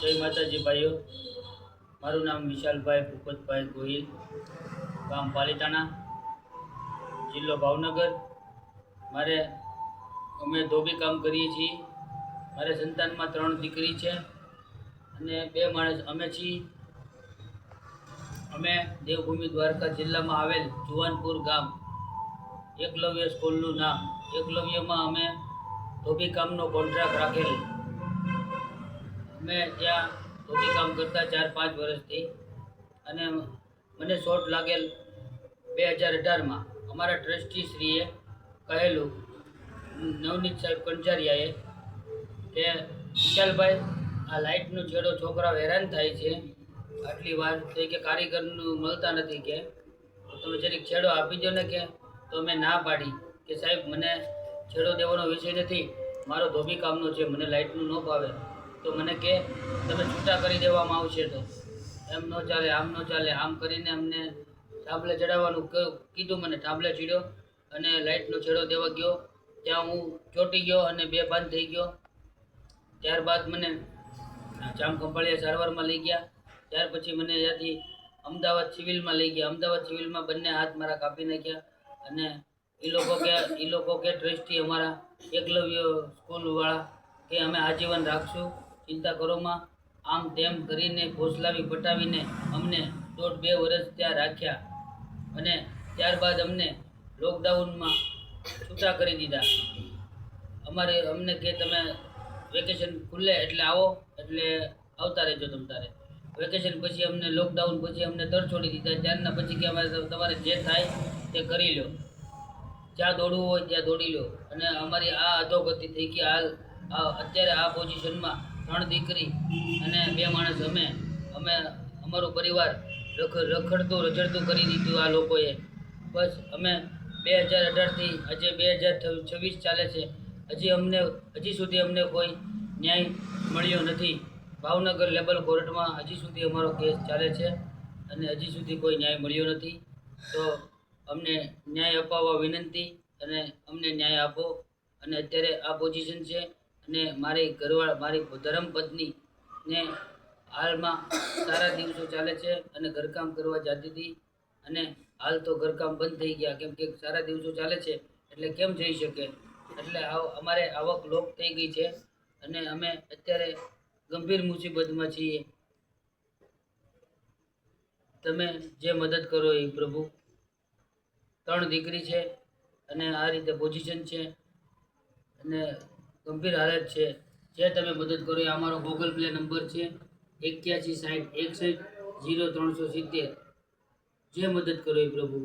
જય માતાજી ભાઈઓ, મારું નામ વિશાલભાઈ ભૂપતભાઈ ગોહિલ, ગામ પાલીતાણા, જિલ્લો ભાવનગર। મારે અમે ધોબી કામ કરીએ છીએ। મારે સંતાનમાં 3 દીકરી છે અને 2 માણસ અમે છીએ। અમે દેવભૂમિ દ્વારકા જિલ્લામાં આવેલ જુવાનપુર ગામ, એકલવ્ય સ્કૂલનું નામ એકલવ્યમાં અમે ધોબી કામનો કોન્ટ્રાક્ટ રાખેલ। અમે ત્યાં ધોબી કામ કરતા 4-5 વર્ષથી અને મને શોટ લાગેલ 2018માં। અમારા ટ્રસ્ટીશ્રીએ કહેલું, નવનીત સાહેબ કંચારિયાએ, કે વિશાલભાઈ, આ લાઇટનો છેડો છોકરાઓ હેરાન થાય છે આટલી વાર, તો કે કારીગરનું મળતા નથી, કે તમે જરીક છેડો આપી દો ને। કે તો મેં ના પાડી કે સાહેબ, મને છેડો દેવાનો વિષય નથી, મારો ધોબી કામનો છે, મને લાઇટનું ન ભાવે। તો મને કે તમે છૂટા કરી દેવામાં આવશે, તો એમ ન ચાલે, આમ ન ચાલે, આમ કરીને અમને ટાંબલે ચડાવવાનું કીધું। મને ટાંબલે ચડ્યો અને લાઇટનો છેડો દેવા ગયો, ત્યાં હું ચોંટી ગયો અને બેભાન થઈ ગયો। ત્યારબાદ મને જામખંભાળિયા સારવારમાં લઈ ગયા। ત્યાર પછી મને ત્યાંથી અમદાવાદ સિવિલમાં લઈ ગયા। અમદાવાદ સિવિલમાં બંને હાથ મારા કાપી નાખ્યા અને એ લોકો કે ટ્રસ્ટી અમારા એકલવ્ય સ્કૂલવાળા કે અમે આજીવન રાખશું, ચિંતા કરોમાં, આમ તેમ કરીને ફોસલાવી પટાવીને અમને 1.5-2 વર્ષ ત્યાં રાખ્યા અને ત્યારબાદ અમને લોકડાઉનમાં છૂટા કરી દીધા। અમને કે તમે વેકેશન ખુલ્લે એટલે આવો, એટલે આવતા રહેજો તમ તારે। વેકેશન પછી અમને લોકડાઉન પછી અમને તરછોડી દીધા। ત્યારના પછી કે તમારે જે થાય તે કરી લો, જ્યાં દોડવું હોય ત્યાં દોડી લો। અને અમારી આ અધોગતિ થઈ ગઈ। હાલ અત્યારે આ પોઝિશનમાં 3 દીકરી અને 2 માણસ અમે અમારું પરિવાર રખડતું રઝળતું કરી દીધું આ લોકોએ। બસ અમે 2018થી આજે 2026 ચાલે છે, હજી સુધી અમને કોઈ ન્યાય મળ્યો નથી। ભાવનગર લેબલ કોર્ટમાં હજી સુધી અમારો કેસ ચાલે છે અને હજી સુધી કોઈ ન્યાય મળ્યો નથી। તો અમને ન્યાય અપાવવા વિનંતી અને અમને ન્યાય આપો। અને અત્યારે આ પોઝિશન છે અને મારી ધર્મપત્નીને હાલમાં સારા દિવસો ચાલે છે અને ઘરકામ કરવા જતી હતી, અને હાલ તો ઘરકામ બંધ થઈ ગયા, કેમ કે સારા દિવસો ચાલે છે એટલે કેમ જઈ શકે, એટલે અમારે આવક લોપ થઈ ગઈ છે અને અમે અત્યારે ગંભીર મુસીબતમાં છીએ। તમે જે મદદ કરો એ પ્રભુ। 3 દીકરી છે અને આ રીતે પોઝિશન છે અને ગંભીર હાલત છે। જે તમે મદદ કરો એ અમારો ગૂગલ પ્લે નંબર છે 816061 0370। જે મદદ કરો એ પ્રભુ।